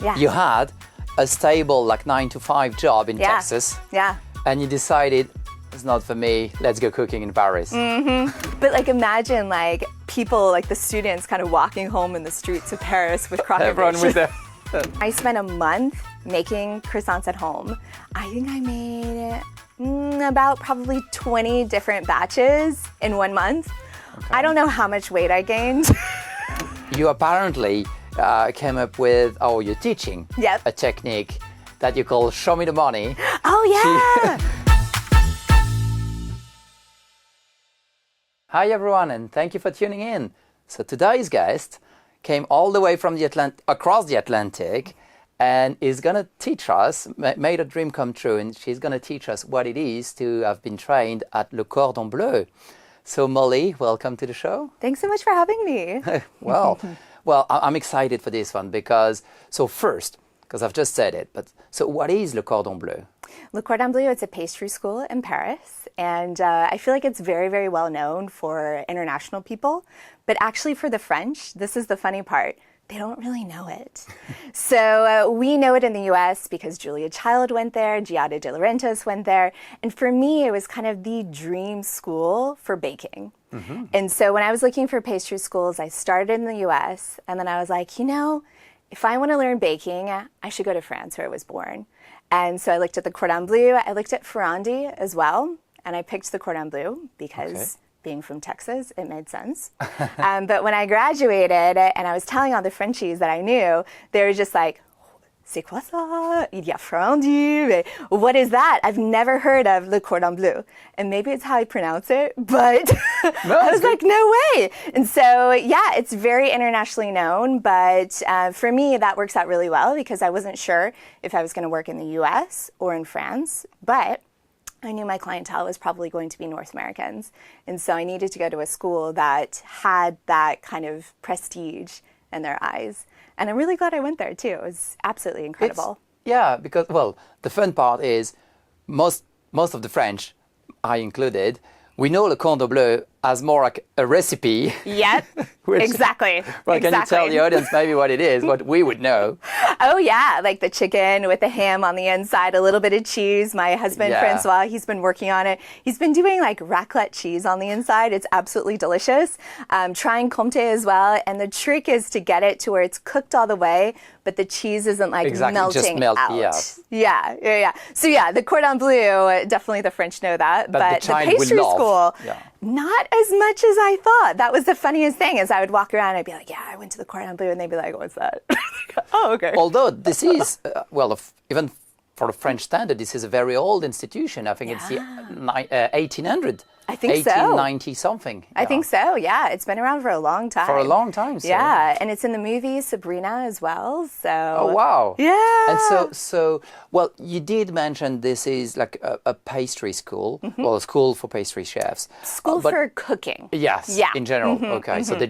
Yeah. You had a stable, like 9-to-5 job in Texas. Yeah. And you decided, it's not for me, let's go cooking in Paris. But like imagine like people, like the students kind of walking home in the streets of Paris with Croquembouche. Everyone with their... I spent a month making croissants at home. I think I made about probably 20 different batches in 1 month. Okay. I don't know how much weight I gained. You apparently came up with, you're teaching Yep. a technique that you call show me the money. Oh yeah! Hi everyone, and thank you for tuning in. So today's guest came all the way from across the Atlantic and is going to teach us, made a dream come true, and she's going to teach us what it is to have been trained at Le Cordon Bleu. So Molly, welcome to the show. Thanks so much for having me. Well, I'm excited for this one because I've just said it, but so what is Le Cordon Bleu? Le Cordon Bleu, it's a pastry school in Paris, and I feel like it's very, very well known for international people, but actually for the French, this is the funny part, they don't really know it. So we know it in the US because Julia Child went there, Giada De Laurentiis went there, and for me, it was kind of the dream school for baking. Mm-hmm. And so when I was looking for pastry schools, I started in the US, and then I was like, if I want to learn baking, I should go to France where I was born. And so I looked at the Cordon Bleu, I looked at Ferrandi as well, and I picked the Cordon Bleu because being from Texas, it made sense. But when I graduated and I was telling all the Frenchies that I knew, they were just like, c'est quoi ça? Il y a Ferrandi. What is that? I've never heard of Le Cordon Bleu. And maybe it's how I pronounce it, but I was like, no way. And so, yeah, it's very internationally known, but for me, that works out really well because I wasn't sure if I was going to work in the US or in France, but I knew my clientele was probably going to be North Americans. And so I needed to go to a school that had that kind of prestige in their eyes. And I'm really glad I went there too. It was absolutely incredible. Because, the fun part is most of the French, I included, we know Le Cordon Bleu as more like a recipe. Yep, exactly. Well, can you tell the audience maybe what it is, what we would know? Oh yeah, like the chicken with the ham on the inside, a little bit of cheese. My husband, Francois, he's been working on it. He's been doing like raclette cheese on the inside. It's absolutely delicious. Trying comté as well. And the trick is to get it to where it's cooked all the way, but the cheese isn't like melting out. Yeah. So yeah, the Cordon Bleu, definitely the French know that. But the pastry school, not as much as I thought. That was the funniest thing is I would walk around and I'd be like, I went to the Cordon Bleu, and they'd be like, what's that? Oh, okay. Although this is, even for the French standard, this is a very old institution. I think it's the 1800. I think 1890 something. I think so, yeah. It's been around for a long time. For a long time, so. Yeah, and it's in the movie Sabrina as well, so. Oh, wow. Yeah. And so you did mention this is like a pastry school, a school for pastry chefs. School for cooking. Yes, yeah. in general. Okay, so they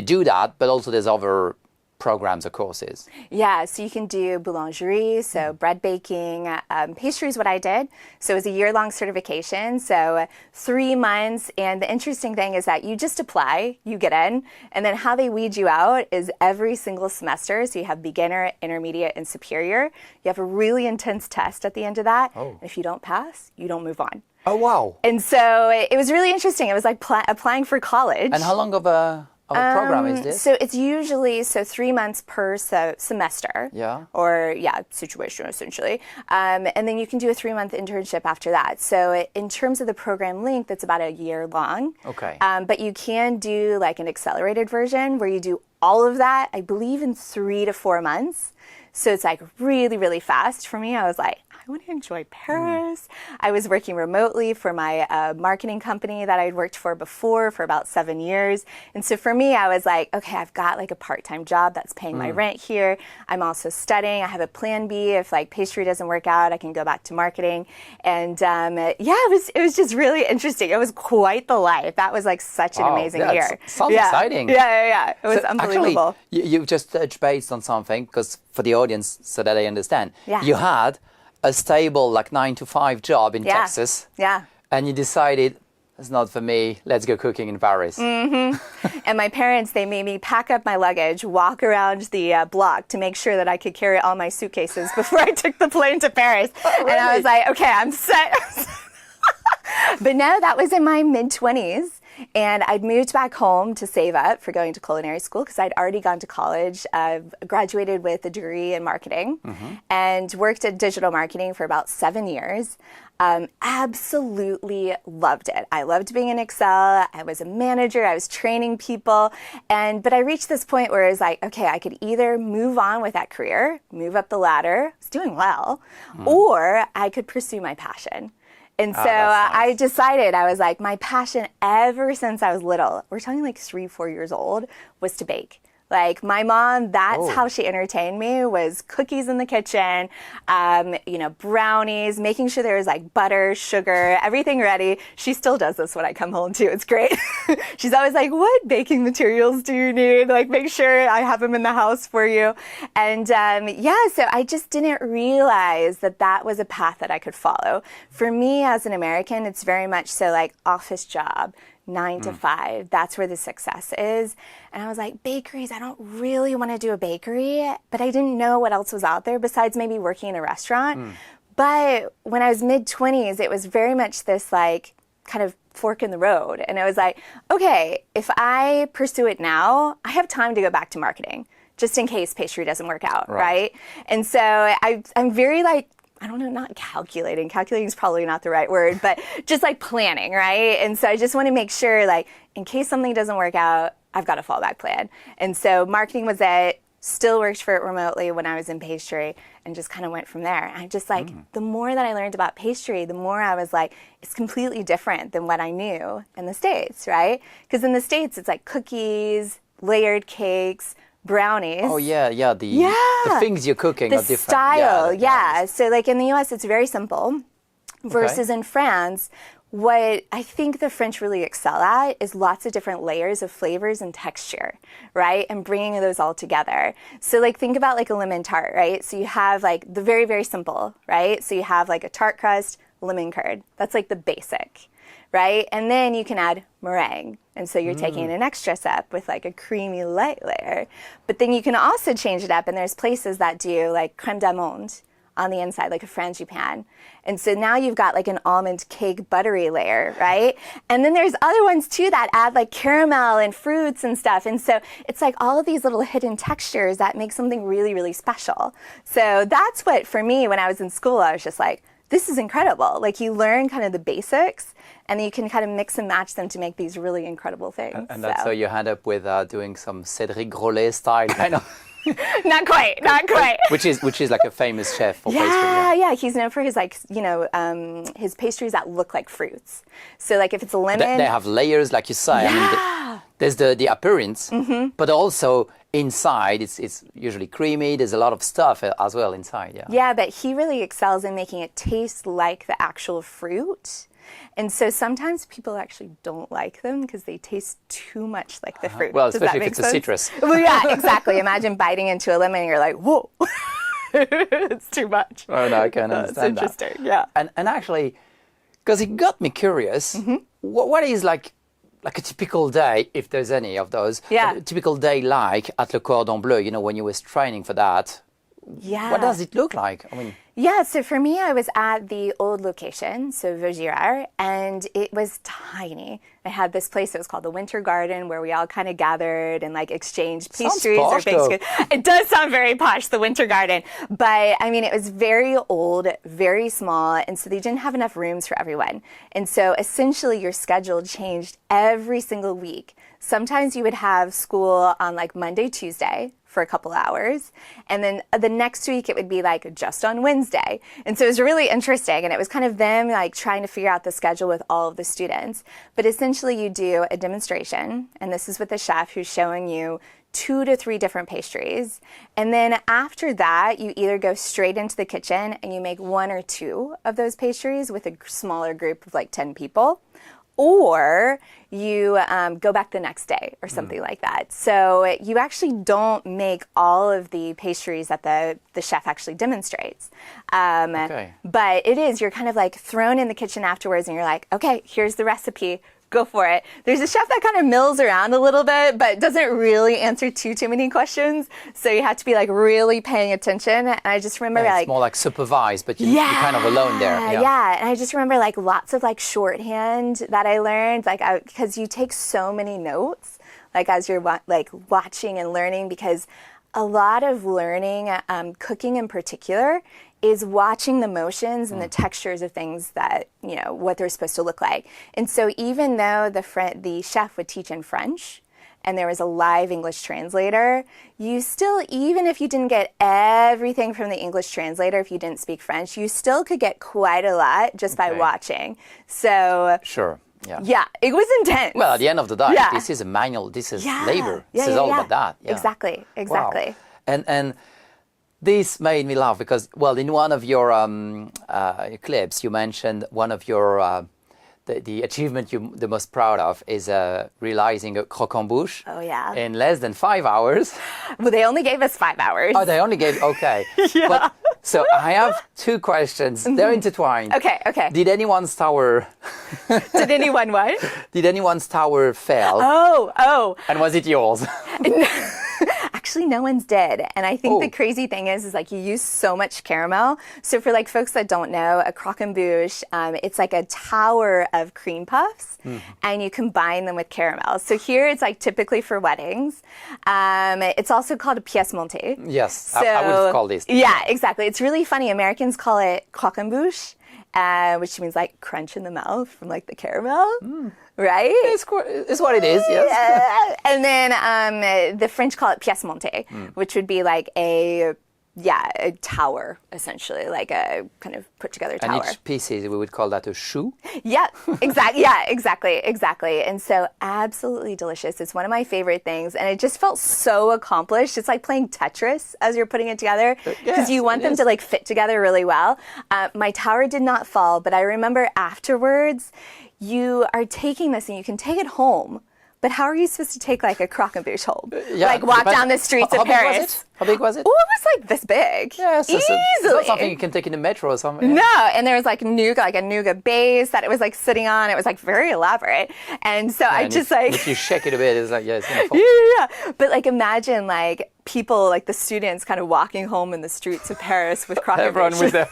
do that, but also there's other programs or courses. Yeah, so you can do boulangerie, so bread baking. Pastry is what I did. So it was a year-long certification, so 3 months. And the interesting thing is that you just apply, you get in, and then how they weed you out is every single semester. So you have beginner, intermediate, and superior. You have a really intense test at the end of that. Oh. And if you don't pass, you don't move on. Oh, wow. And so it was really interesting. It was like applying for college. And how long of a program is this? So it's usually 3 months per semester. Yeah. Or situation essentially. And then you can do a 3-month internship after that. So in terms of the program length, it's about a year long. Okay. But you can do like an accelerated version where you do all of that, I believe, in 3 to 4 months. So it's like really, really fast. For me, I was like, I want to enjoy Paris. I was working remotely for my marketing company that I'd worked for before for about 7 years. And so for me, I was like, okay, I've got like a part-time job that's paying my rent here. I'm also studying. I have a plan B. If like pastry doesn't work out, I can go back to marketing. And it was just really interesting. It was quite the life. That was like such an amazing year. Sounds exciting. Yeah. It was unbelievable. Actually, you've just touched base on something because for the audience, so that I understand, you had a stable like 9-to-5 job in Texas. Yeah. And you decided, it's not for me. Let's go cooking in Paris. And my parents, they made me pack up my luggage, walk around the block to make sure that I could carry all my suitcases before I took the plane to Paris. Oh, really? And I was like, okay, I'm set. But no, that was in my mid-20s. And I'd moved back home to save up for going to culinary school because I'd already gone to college, graduated with a degree in marketing, and worked at digital marketing for about 7 years. Absolutely loved it. I loved being in Excel. I was a manager. I was training people. But I reached this point where it was like, okay, I could either move on with that career, move up the ladder, I was doing well, or I could pursue my passion. And so nice. I decided, I was like, my passion ever since I was little, we're talking like 3-4 years old, was to bake. Like my mom, that's how she entertained me, was cookies in the kitchen, brownies, making sure there was like butter, sugar, everything ready. She still does this when I come home too. It's great. She's always like, what baking materials do you need? Like make sure I have them in the house for you. And so I just didn't realize that that was a path that I could follow. For me as an American, it's very much so like office job. 9 to 5, that's where the success is. And I was like, bakeries, I don't really want to do a bakery, but I didn't know what else was out there besides maybe working in a restaurant. But when I was mid-20s, it was very much this like kind of fork in the road. And it was like, okay, if I pursue it now, I have time to go back to marketing just in case pastry doesn't work out, right? And so I'm very like, I don't know, not calculating. Calculating is probably not the right word, but just like planning, right? And so I just want to make sure, like, in case something doesn't work out, I've got a fallback plan. And so marketing was it. Still worked for it remotely when I was in pastry and just kind of went from there. I just like, the more that I learned about pastry, the more I was like, it's completely different than what I knew in the States, right? Because in the States, it's like cookies, layered cakes, brownies. Oh, the things you're cooking are different. The style, yeah. So like in the US, it's very simple versus in France, what I think the French really excel at is lots of different layers of flavors and texture, right? And bringing those all together. So like think about like a lemon tart, right? So you have like the very, very simple, right? So you have like a tart crust, lemon curd. That's like the basic, right? And then you can add meringue. And so you're taking an extra step with like a creamy light layer. But then you can also change it up. And there's places that do like crème d'amande on the inside, like a frangipane. And so now you've got like an almond cake buttery layer, right? And then there's other ones too that add like caramel and fruits and stuff. And so it's like all of these little hidden textures that make something really, really special. So that's what, for me, when I was in school, I was just like, this is incredible. Like you learn kind of the basics and then you can kind of mix and match them to make these really incredible things. And that's how you end up with doing some Cédric Grolet style kind of. Not quite. which is like a famous chef for pastry. Yeah. He's known for his like, his pastries that look like fruits. So like if it's a lemon. They have layers, like you say. Yeah. I mean, there's the appearance, but also inside it's usually creamy. There's a lot of stuff as well inside. Yeah, but he really excels in making it taste like the actual fruit. And so sometimes people actually don't like them because they taste too much like the fruit. Well, especially if it's a citrus. Well, yeah, exactly. Imagine biting into a lemon and you're like, whoa, it's too much. Oh, no, I can understand It's interesting, yeah. And actually, because it got me curious, what is like a typical day, if there's any of those, a typical day like at Le Cordon Bleu, when you was training for that? Yeah. What does it look like? I mean, yeah, so for me, I was at the old location, so Vaugirard, and it was tiny. I had this place that was called the Winter Garden where we all kind of gathered and like exchanged pastries or baked goods. It does sound very posh, the Winter Garden. But I mean, it was very old, very small, and so they didn't have enough rooms for everyone. And so essentially your schedule changed every single week. Sometimes you would have school on like Monday, Tuesday for a couple hours. And then the next week it would be like just on Wednesday. And so it was really interesting. And it was kind of them like trying to figure out the schedule with all of the students. But essentially you do a demonstration. And this is with the chef who's showing you 2 to 3 different pastries. And then after that, you either go straight into the kitchen and you make 1 or 2 of those pastries with a smaller group of like 10 people. or you go back the next day or something like that. So you actually don't make all of the pastries that the chef actually demonstrates. But it is, you're kind of like thrown in the kitchen afterwards and you're like, okay, here's the recipe. Go for it. There's a chef that kind of mills around a little bit, but doesn't really answer too many questions. So you have to be like really paying attention. And I just remember it's more like supervised, but you're kind of alone there. Yeah. And I just remember like lots of like shorthand that I learned, like because you take so many notes, like as you're like watching and learning, because a lot of learning, cooking in particular, is watching the motions and the textures of things that, you know, what they're supposed to look like. And so even though the chef would teach in French and there was a live English translator, you still, even if you didn't get everything from the English translator, if you didn't speak French, you still could get quite a lot just by watching. So sure. Yeah, it was intense. Well, at the end of the day, this is a manual, this is labor. This is all about that. Yeah. Exactly. Wow. And this made me laugh because, well, in one of your clips, you mentioned one of your, the achievement you're the most proud of is realizing a Croquembouche in less than 5 hours. Well, they only gave us 5 hours. Oh, they only gave, okay. But, so I have two questions. They're intertwined. Okay. Did anyone's tower... Did anyone what? Did anyone's tower fail? Oh. And was it yours? Actually, no one's did. And I think the crazy thing is like you use so much caramel. So for like folks that don't know, a croquembouche, it's like a tower of cream puffs and you combine them with caramel. So here it's like typically for weddings. It's also called a pièce montée. Yes, so, I would have called this. Yeah, exactly. It's really funny. Americans call it croquembouche, which means like crunch in the mouth from like the caramel. Right? It's what it is, yes. And then the French call it pièce montée, which would be like a tower, essentially, like a kind of put together tower. And each piece, we would call that a choux? Yeah, exactly. Yeah, exactly. And so absolutely delicious. It's one of my favorite things. And it just felt so accomplished. It's like playing Tetris as you're putting it together because you want them to like fit together really well. My tower did not fall, but I remember afterwards, you are taking this and you can take it home. But how are you supposed to take like a croquembouche home? Like walk down the streets of Paris. How big was it? Oh, it was like this big. Yes, easily. It's not something you can take in the metro or something. No, and there was like nougat, like a nougat base that it was like sitting on. It was like very elaborate. And so I just if you shake it a bit, it's like, it's going to fall. Yeah. But like imagine like people, like the students kind of walking home in the streets of Paris with croquembouche. Everyone with their...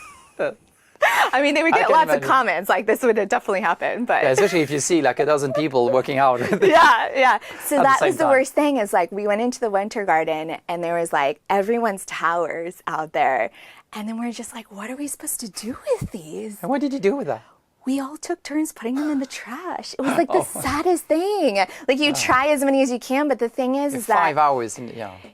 I mean, they would get lots of comments, like this would definitely happen, but... Yeah, especially if you see like a dozen people working out. Yeah. So that was the worst thing is like we went into the Winter Garden and there was like everyone's towers out there. And then we're just like, what are we supposed to do with these? And what did you do with that? We all took turns putting them in the trash. It was like the saddest thing. Like you try as many as you can, but the thing is that 5 hours.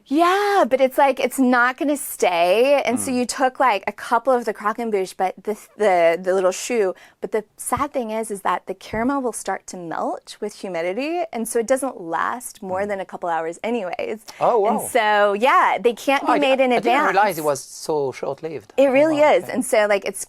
Yeah, but it's like it's not going to stay, and so you took like a couple of the croquembouche, but the little choux. But the sad thing is that the caramel will start to melt with humidity, and so it doesn't last more than a couple hours, anyways. Oh wow! And so they can't be made in advance. I didn't realize it was so short-lived. It really is, and so like it's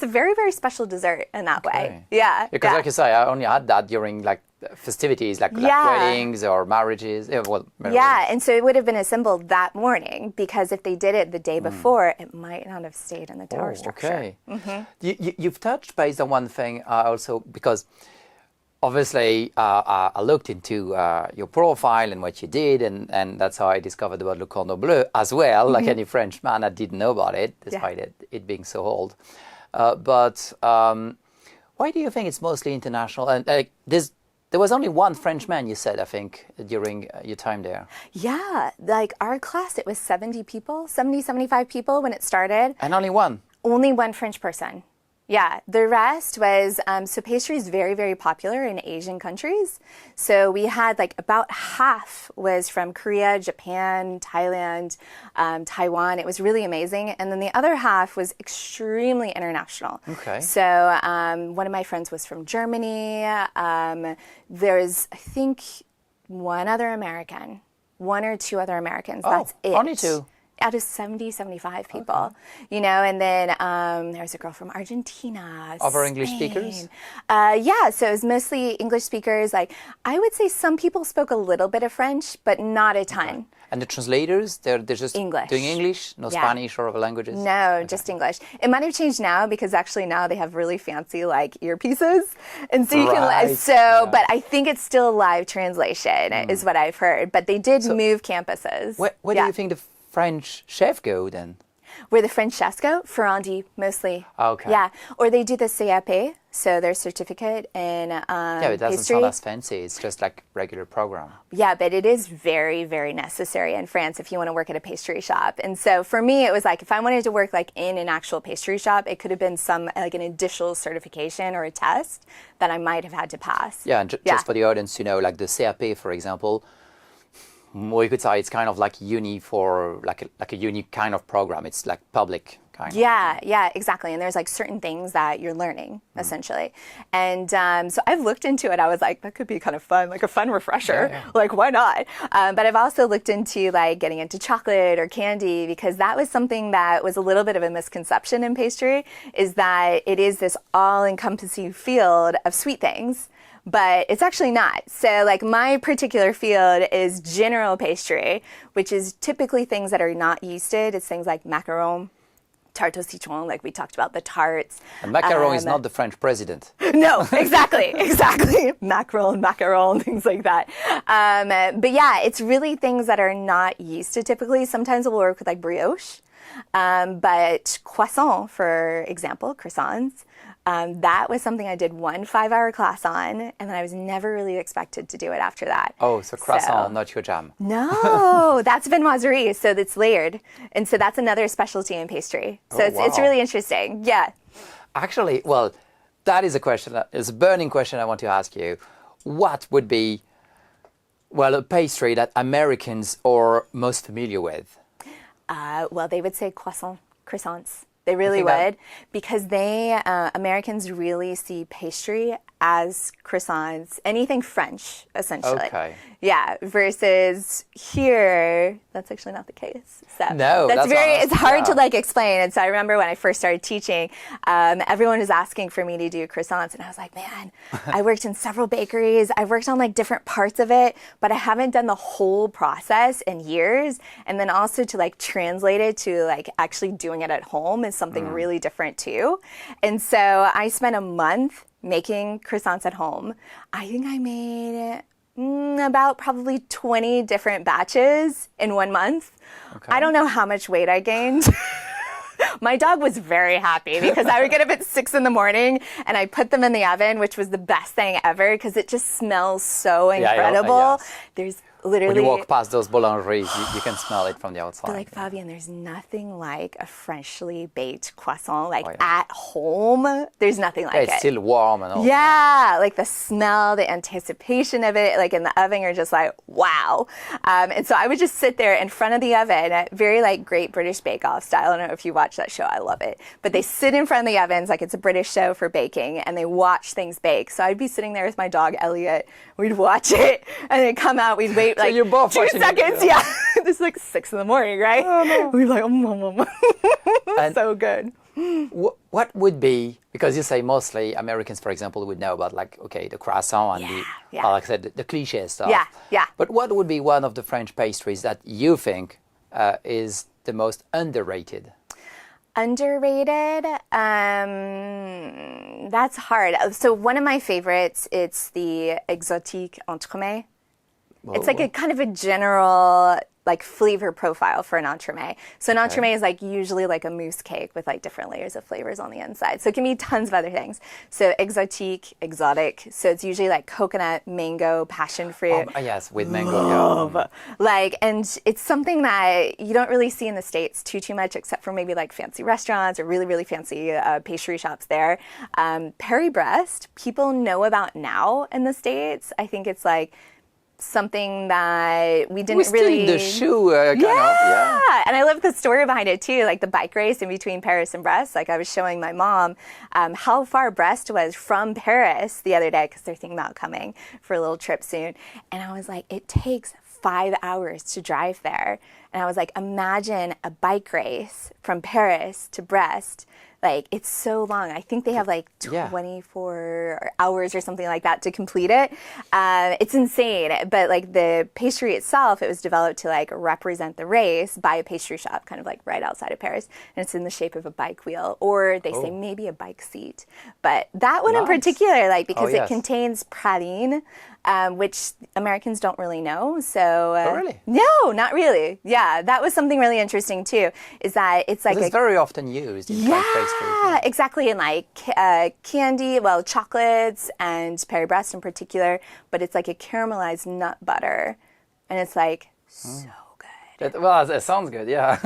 a very, very special dessert in that way. Yeah. Because like you say, I only had that during like festivities, like weddings or marriages. Yeah, and so it would have been assembled that morning because if they did it the day before, it might not have stayed in the tower structure. Okay. You've touched based on one thing also because obviously I looked into your profile and what you did, and that's how I discovered about Le Cordon Bleu as well. Like any Frenchman, I didn't know about it, despite it being so old. But why do you think it's mostly international? And there was only one Frenchman, you said, I think, during your time there. Yeah, like our class, it was 70 people, 75 people when it started. And only one? Only one French person. Yeah, the rest was, so pastry is very, very popular in Asian countries. So we had like about half was from Korea, Japan, Thailand, Taiwan. It was really amazing. And then the other half was extremely international. Okay. So one of my friends was from Germany. There's, I think, one or two other Americans. That's it. Only two? out of 70, 75 people, you know, and then there's a girl from Argentina. Other English Spain. speakers? Yeah, so it was mostly English speakers. Like, I would say some people spoke a little bit of French, but not a ton. Okay. And the translators, they're just English. doing English, no Spanish or other languages? No, just English. It might have changed now because actually now they have really fancy like earpieces. And so you can, but I think it's still live translation is what I've heard. But they did move campuses. Where do you think the French chef go then? Where the French chefs go? Ferrandi, mostly. Okay. Yeah. Or they do the CAP, so their certificate in yeah, it doesn't pastry. sound as fancy. It's just like regular program. Yeah, but it is very, very necessary in France if you want to work at a pastry shop. And so for me, it was like if I wanted to work like in an actual pastry shop, it could have been some like an additional certification or a test that I might have had to pass. Yeah, and just for the audience, you know, like the CAP, for example, we could say it's kind of like uni for like a unique kind of program. It's like public kind of. Yeah, exactly. And there's like certain things that you're learning essentially. And so I've looked into it. I was like, that could be kind of fun, like a fun refresher. Yeah. Like, why not? But I've also looked into like getting into chocolate or candy because that was something that was a little bit of a misconception in pastry is that it is this all-encompassing field of sweet things. But it's actually not. So like my particular field is general pastry, which is typically things that are not yeasted. It's things like macarons, tarte au citron, like we talked about, the tarts. And Macaron is not the French president. No, exactly. Macaron, things like that. But yeah, it's really things that are not yeasted typically. Sometimes we'll work with like brioche. But croissant, for example, croissants, that was something I did one 5-hour class on, and then I was never really expected to do it after that. Oh, so croissant, not your jam. No, that's viennoiserie, so it's layered. And so that's another specialty in pastry. So it's really interesting. Yeah. Actually, well, that is a question, it's a burning question I want to ask you. What would be, well, a pastry that Americans are most familiar with? Well, they would say croissants. They really would, because Americans really see pastry as croissants, anything French, essentially. Okay. Yeah, versus here, that's actually not the case. So no, that's it's hard to like explain. And so I remember when I first started teaching, everyone was asking for me to do croissants, and I was like, man, I worked in several bakeries. I worked on like different parts of it, but I haven't done the whole process in years. And then also to like translate it to like actually doing it at home is something really different too. And so I spent a month making croissants at home. I think I made about probably 20 different batches in 1 month. Okay. I don't know how much weight I gained. My dog was very happy because I would get up at 6 in the morning and I put them in the oven, which was the best thing ever because it just smells so incredible. Yes. There's literally... When you walk past those boulangeries, you can smell it from the outside. But like, Fabian, there's nothing like a freshly baked croissant, like at home. There's nothing like it. It's still warm and all. Yeah, like the smell, the anticipation of it, like in the oven, you're just like, wow. And so I would just sit there in front of the oven, very like Great British Bake Off style. I don't know if you watch that show. I love it. But they sit in front of the ovens, like it's a British show for baking, and they watch things bake. So I'd be sitting there with my dog, Elliot. We'd watch it, and then come out, we'd wait like so you're both 2 seconds. Yeah. This is like 6 in the morning, right? Oh, no. We'd be like, so good. What would be, because you say mostly Americans, for example, would know about like, okay, the croissant and like I said, the cliché stuff. Yeah. But what would be one of the French pastries that you think is the most underrated? Underrated? That's hard. So one of my favorites, it's the exotique entremet. It's like a kind of a general like flavor profile for an entremet. So an entremet is like usually like a mousse cake with like different layers of flavors on the inside. So it can be tons of other things. So exotic. So it's usually like coconut, mango, passion fruit. Yes, with mango. Yeah. Like, and it's something that you don't really see in the States too much, except for maybe like fancy restaurants or really, really fancy pastry shops there. Paris-Brest, people know about now in the States. I think it's like something that we didn't really... the shoe kind of. Yeah, and I love the story behind it too, like the bike race in between Paris and Brest. Like I was showing my mom how far Brest was from Paris the other day because they're thinking about coming for a little trip soon. And I was like, it takes 5 hours to drive there. And I was like, imagine a bike race from Paris to Brest. Like, it's so long. I think they have like 24 hours or something like that to complete it. It's insane. But like the pastry itself, it was developed to like represent the race by a pastry shop kind of like right outside of Paris. And it's in the shape of a bike wheel, or they say maybe a bike seat. But that one in particular, like, because it contains praline, which Americans don't really know. So, oh, really? No, not really. Yeah, that was something really interesting too, is that it's like it's very often used in pastries. Yeah, exactly. In like candy, well, chocolates and Paris-Brest in particular, but it's like a caramelized nut butter. And it's like so good. Well, it sounds good, yeah.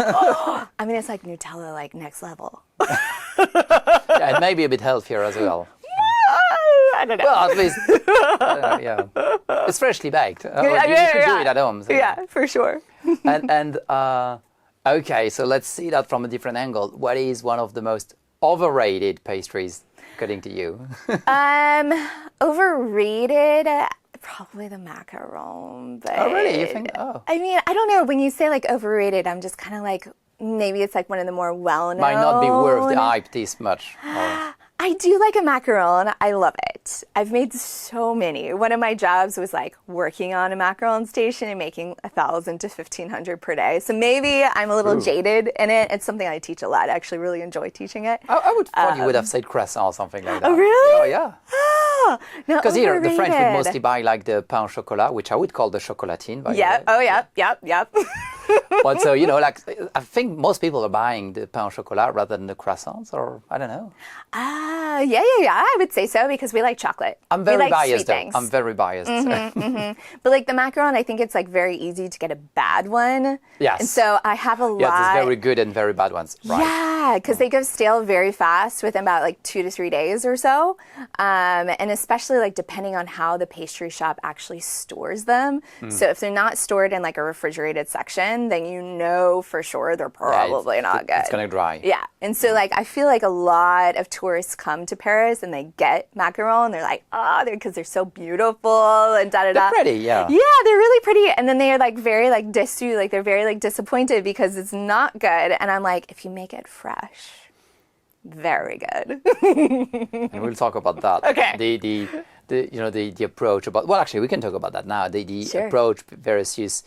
I mean, it's like Nutella, like next level. Yeah, and maybe a bit healthier as well. I don't know. Well, at least, yeah. It's freshly baked. You can do it at home. So. Yeah, for sure. and okay, so let's see that from a different angle. What is one of the most overrated pastries, according to you? Overrated, probably the macaron. But oh, really? You think? Oh. I mean, I don't know. When you say like overrated, I'm just kind of like, maybe it's like one of the more well-known. Might not be worth the hype this much. I do like a macaron. I love it. I've made so many. One of my jobs was like working on a macaron station and making 1,000 to 1,500 per day. So maybe I'm a little jaded in it. It's something I teach a lot. I actually really enjoy teaching it. I would thought you would have said croissant or something like that. Oh, really? Oh, yeah. Because here, the French would mostly buy like the pain au chocolat, which I would call the chocolatine. By the way. Oh, yep. But so, you know, like, I think most people are buying the pain au chocolat rather than the croissants, or I don't know. Yeah. I would say so, because we like chocolate. I'm very like biased, though. Things. I'm very biased. But like the macaron, I think it's like very easy to get a bad one. Yes. And so I have a lot. Yeah, there's very good and very bad ones. Right. Yeah, because they go stale very fast within about like 2 to 3 days or so. And especially like depending on how the pastry shop actually stores them. So if they're not stored in like a refrigerated section, then you know for sure they're probably not good. It's going to dry. Yeah. And so like I feel like a lot of tourists come to Paris and they get macarons and they're like, because they're so beautiful and da-da-da. They're pretty, yeah. Yeah, they're really pretty. And then they're like very like déçus, like they're very like disappointed because it's not good. And I'm like, if you make it fresh, very good. And we'll talk about that. Okay. The approach about, well, actually we can talk about that now. The approach versus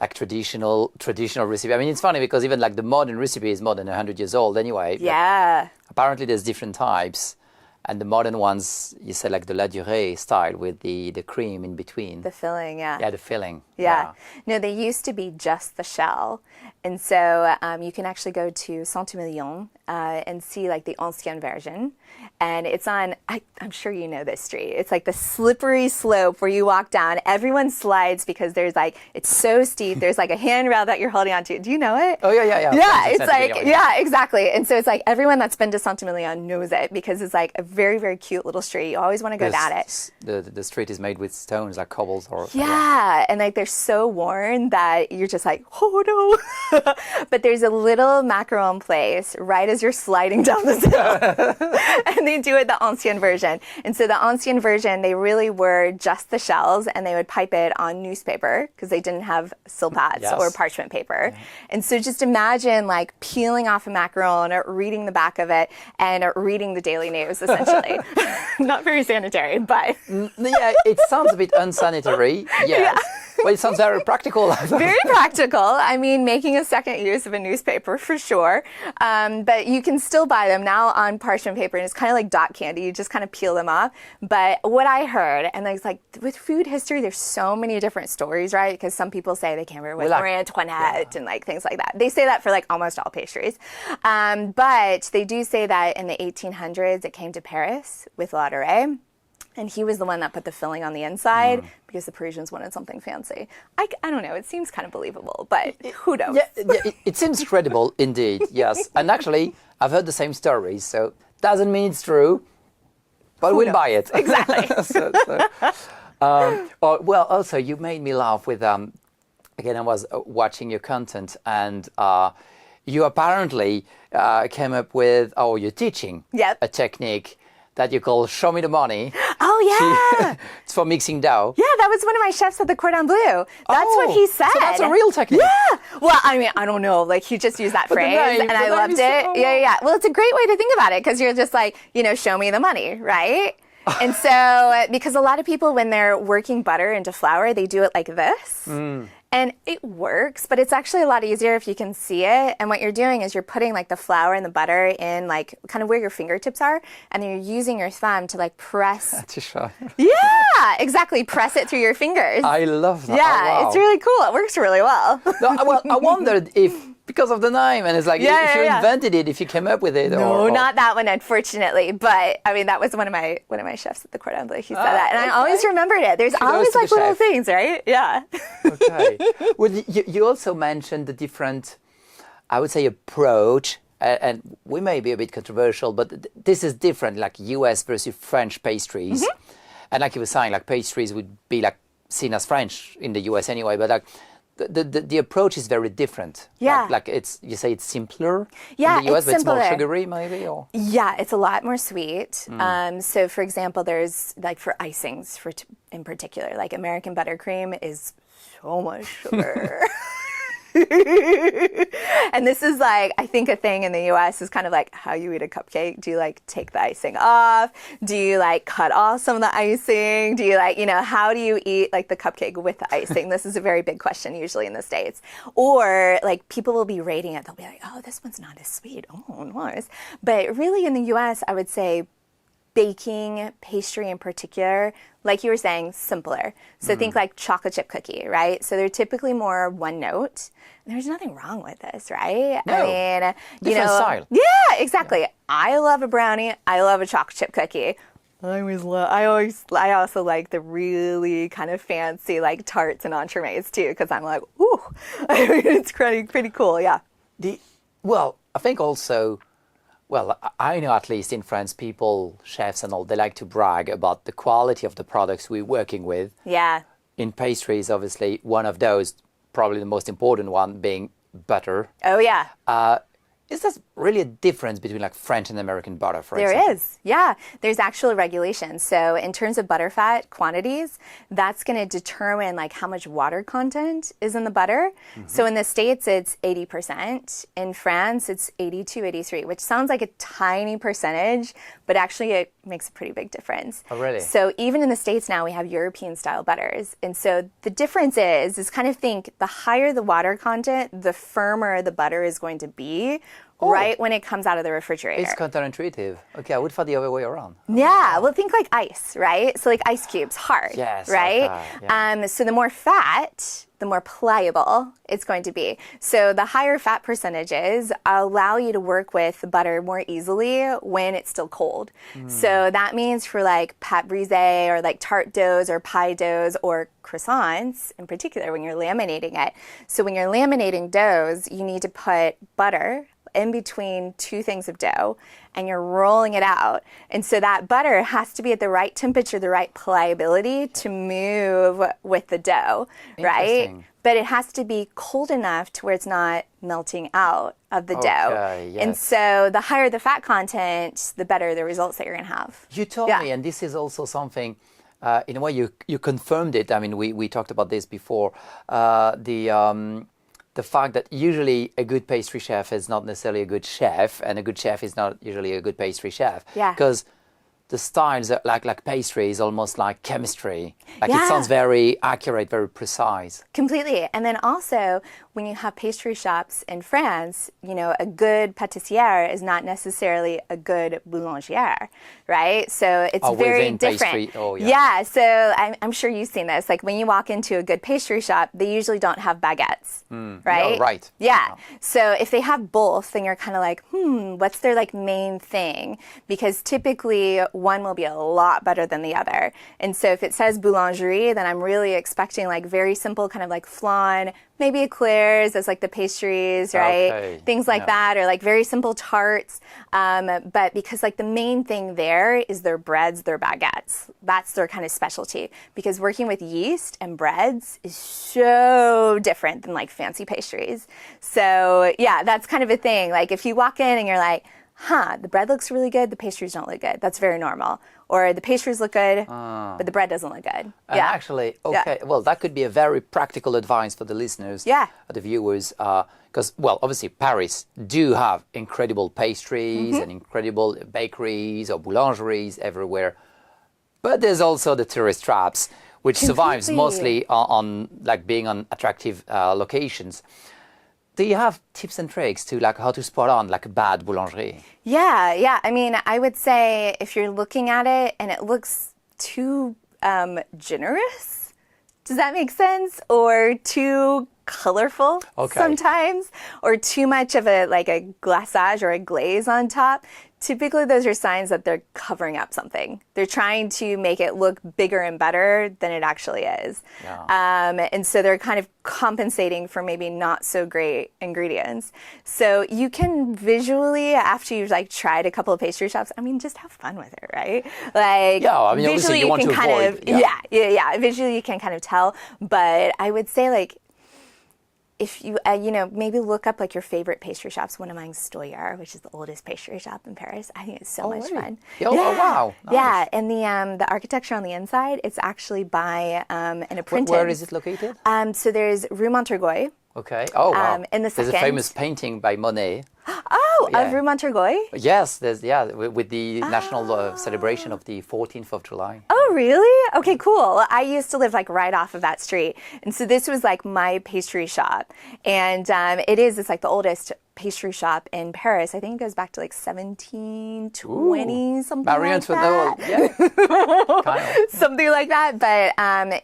like traditional recipe. I mean, it's funny because even like the modern recipe is more than 100 years old anyway. Yeah. Apparently there's different types. And the modern ones, you said like the Ladurée style with the cream in between. The filling, yeah. Yeah, the filling. Yeah. No, they used to be just the shell. And so you can actually go to Saint-Emilion and see like the ancienne version. And it's on, I'm sure you know this street. It's like the slippery slope where you walk down. Everyone slides because there's like, it's so steep. There's like a handrail that you're holding onto. Do you know it? Oh, yeah. Yeah, it's like, yeah, exactly. And so it's like everyone that's been to Saint-Emilion knows it because it's like a very, very cute little street. You always want to go down it. The street is made with stones like cobbles or... Yeah, and like they're so worn that you're just like, oh no. But there's a little macaron place right as you're sliding down this hill. And they do it the ancienne version. And so the ancienne version, they really were just the shells and they would pipe it on newspaper because they didn't have silpats or parchment paper. Yeah. And so just imagine like peeling off a macaron or reading the back of it and reading the daily news essentially. Not very sanitary, but... Yeah, it sounds a bit unsanitary, yes. Yeah. But it sounds very practical. Very practical. I mean, making a second use of a newspaper for sure. But you can still buy them now on parchment paper, and it's kind of like dot candy. You just kind of peel them off. But what I heard, and it's like with food history, there's so many different stories, right? Because some people say they came here with Marie Antoinette and like things like that. They say that for like almost all pastries. But they do say that in the 1800s, it came to Paris with Ladurée. And he was the one that put the filling on the inside because the Parisians wanted something fancy. I don't know. It seems kind of believable, but who knows? Yeah, it seems credible indeed, yes. And actually, I've heard the same stories, so doesn't mean it's true, but we'll buy it. Exactly. Well, also, you made me laugh with, again, I was watching your content, and you apparently came up with, you're teaching a technique that you call Show Me the Money. Oh, yeah. It's for mixing dough. Yeah, that was one of my chefs at the Cordon Bleu. That's what he said. So that's a real technique. Yeah. Well, I mean, I don't know. Like, he just used that phrase, and I loved it. Yeah. Well, it's a great way to think about it, because you're just like, show me the money, right? And so, because a lot of people, when they're working butter into flour, they do it like this. And it works, but it's actually a lot easier if you can see it. And what you're doing is you're putting like the flour and the butter in like kind of where your fingertips are, and then you're using your thumb to like press. Yeah, exactly. Press it through your fingers. I love that. Yeah, Oh, wow. it's really cool. It works really well. No, well, I wondered if, because of the name, and it's like, if you invented it, if you came up with it. No, not that one, unfortunately. But I mean, that was one of my chefs at the Cordon Bleu. He said that, and I always remembered it. There's always like little things, right? Yeah. Okay. Well, you also mentioned the different, I would say, approach, and we may be a bit controversial, but this is different, like US versus French pastries. And like you were saying, like pastries would be like seen as French in the US anyway, but like the approach is very different. Yeah. Like you say it's simpler in the US, it's but simpler. it's more sugary maybe? Or? Yeah, it's a lot more sweet. So for example, there's like for icings in particular, like American buttercream is so much sugar. And this is like, I think a thing in the US is kind of like how you eat a cupcake. Do you like take the icing off? Do you like cut off some of the icing? Do you like, how do you eat like the cupcake with the icing? This is a very big question usually in the States. Or like people will be rating it. They'll be like, oh, this one's not as sweet. Oh, nice. But really in the US, I would say baking, pastry in particular, like you were saying, simpler. So think like chocolate chip cookie, right? So they're typically more one note. There's nothing wrong with this, right? No. I mean, different style. Yeah, exactly. Yeah. I love a brownie. I love a chocolate chip cookie. I also like the really kind of fancy like tarts and entremets too, because I'm like, ooh, I mean, it's pretty cool, yeah. Well, I think also, well, I know at least in France, people, chefs and all, they like to brag about the quality of the products we're working with. Yeah. In pastries, obviously, one of those, probably the most important one, being butter. Oh, yeah. Is there really a difference between like French and American butter, for example? There is, yeah. There's actual regulations. So in terms of butterfat quantities, that's going to determine like how much water content is in the butter. So in the States, it's 80%. In France, it's 82, 83, which sounds like a tiny percentage, but actually it makes a pretty big difference. Oh, really? So even in the States now, we have European style butters. And so the difference is kind of think the higher the water content, the firmer the butter is going to be. Right when it comes out of the refrigerator. It's counterintuitive. Okay, I would thought the other way around. Yeah, well, think like ice, right? So like ice cubes, hard, yes, right? okay, yeah. So the more fat, the more pliable it's going to be. So the higher fat percentages allow you to work with the butter more easily when it's still cold. So that means for like pâte brisée or like tart doughs or pie doughs or croissants in particular when you're laminating it. So when you're laminating doughs, you need to put butter in between two things of dough and you're rolling it out. And so that butter has to be at the right temperature, the right pliability to move with the dough, right? But it has to be cold enough to where it's not melting out of the dough. Yes. And so the higher the fat content, the better the results that you're going to have. You told me, and this is also something, in a way you confirmed it. I mean, we talked about this before, the fact that usually a good pastry chef is not necessarily a good chef, and a good chef is not usually a good pastry chef. Yeah. Because the styles are like pastry is almost like chemistry. Like it sounds very accurate, very precise. Completely. And then also, when you have pastry shops in France, a good pâtissière is not necessarily a good boulangère, right? So it's very different. Pastry. Yeah, so I'm sure you've seen this. Like when you walk into a good pastry shop, they usually don't have baguettes, right? Oh, right. Yeah. So if they have both, then you're kind of like, what's their like main thing? Because typically one will be a lot better than the other. And so if it says boulangerie, then I'm really expecting like very simple kind of like flan, maybe eclairs as like the pastries, right? Okay. Things like that, or like very simple tarts. But because like the main thing there is their breads, their baguettes. That's their kind of specialty. Because working with yeast and breads is so different than like fancy pastries. So yeah, that's kind of a thing. Like if you walk in and you're like, the bread looks really good, the pastries don't look good. That's very normal. Or the pastries look good, but the bread doesn't look good. And actually, well, that could be a very practical advice for the listeners, the viewers, because, well, obviously Paris do have incredible pastries and incredible bakeries or boulangeries everywhere, but there's also the tourist traps, which survives mostly on like being on attractive locations. Do you have tips and tricks to like how to spot on like a bad boulangerie? Yeah. I mean, I would say if you're looking at it and it looks too generous, does that make sense? Or too colorful sometimes, or too much of a glaçage or a glaze on top. Typically, those are signs that they're covering up something. They're trying to make it look bigger and better than it actually is. And so they're kind of compensating for maybe not so great ingredients. So you can visually, after you've like tried a couple of pastry shops, I mean, just have fun with it, right? Like, visually you want to avoid. Visually you can kind of tell. But I would say like, if you, maybe look up like your favorite pastry shops. One of mine's Stoyard, which is the oldest pastry shop in Paris. I think it's so much fun. Oh, wow. Nice. Yeah, and the architecture on the inside, it's actually by an apprentice. Where is it located? So there's Rue Montorgueil. Okay. Oh, wow. In the there's a famous painting by Monet. Of Rue Montorgueil? Yes, with the national celebration of the 14th of July. Oh, really? Okay, cool. I used to live like right off of that street. And so this was like my pastry shop. And it's like the oldest pastry shop in Paris. I think it goes back to like 1720, something like that. Kind of. Something like that. But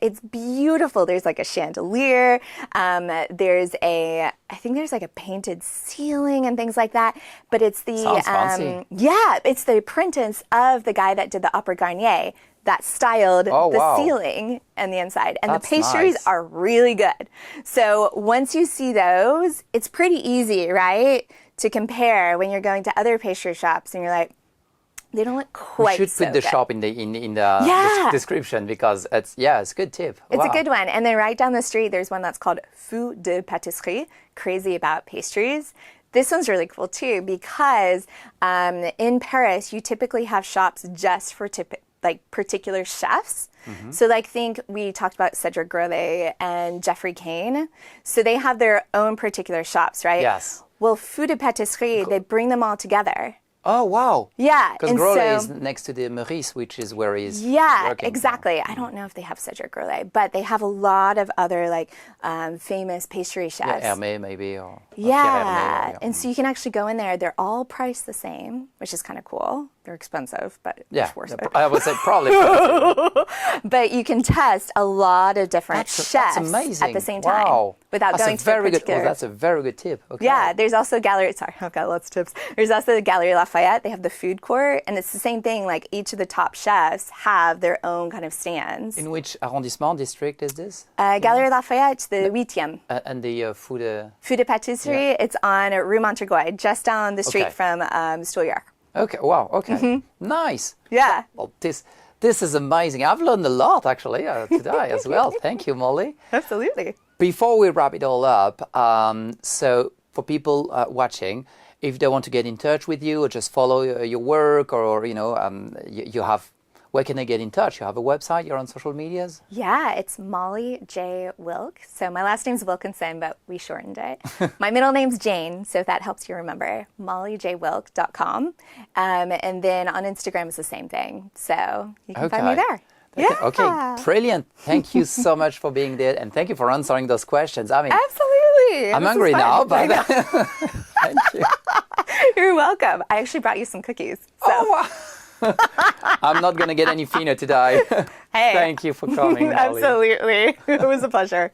it's beautiful. There's like a chandelier. I think there's like a painted ceiling and things like that. But it's the Sounds fancy. It's the apprentice of the guy that did the Opera Garnier that styled the ceiling and the inside. And the pastries are really good. So once you see those, it's pretty easy, right, to compare when you're going to other pastry shops and you're like, they don't look quite so good. We should put the shop in the description because it's a good tip. It's a good one. And then right down the street, there's one that's called Fou de Pâtisserie, crazy about pastries. This one's really cool too because in Paris, you typically have shops just for particular chefs. So think we talked about Cedric Grolet and Jeffrey Cain. So they have their own particular shops, right? Yes. Well, Fou de Pâtisserie, they bring them all together. Oh, wow. Yeah. Because Grolet is next to the Meurice, which is where he's working. Exactly. I don't know if they have Cedric Grolet, but they have a lot of other famous pastry chefs. Yeah, Hermé maybe. Or and so you can actually go in there. They're all priced the same, which is kind of cool. They're expensive, but it's worth it. I would say probably expensive. But you can test a lot of different chefs at the same time without going to a particular... that's a very good tip. Okay. Yeah, there's also Gallery... Sorry, I've got lots of tips. There's also the Galerie Lafayette. They have the food court, and it's the same thing. Like, each of the top chefs have their own kind of stands. In which arrondissement, district is this? Galerie Lafayette, the 8e. And the Fou de Pâtisserie, it's on Rue Montorgueil, just down the street from Stoyard. Okay, wow, okay. Nice. Yeah. Well, this is amazing. I've learned a lot, actually, today as well. Thank you, Molly. Absolutely. Before we wrap it all up, so for people watching, if they want to get in touch with you or just follow your work or you have... Where can they get in touch? You have a website? You're on social medias? Yeah, it's Molly J. Wilk. So my last name's Wilkinson, but we shortened it. My middle name's Jane, so if that helps you remember, mollyjwilk.com. And then on Instagram it's the same thing. So you can find me there. Okay, brilliant. Thank you so much for being there, and thank you for answering those questions. I mean, absolutely. I'm hungry now, but thank you. You're welcome. I actually brought you some cookies. So. Oh, wow. I'm not going to get any fino today. Hey. Thank you for coming, Molly. Absolutely. It was a pleasure.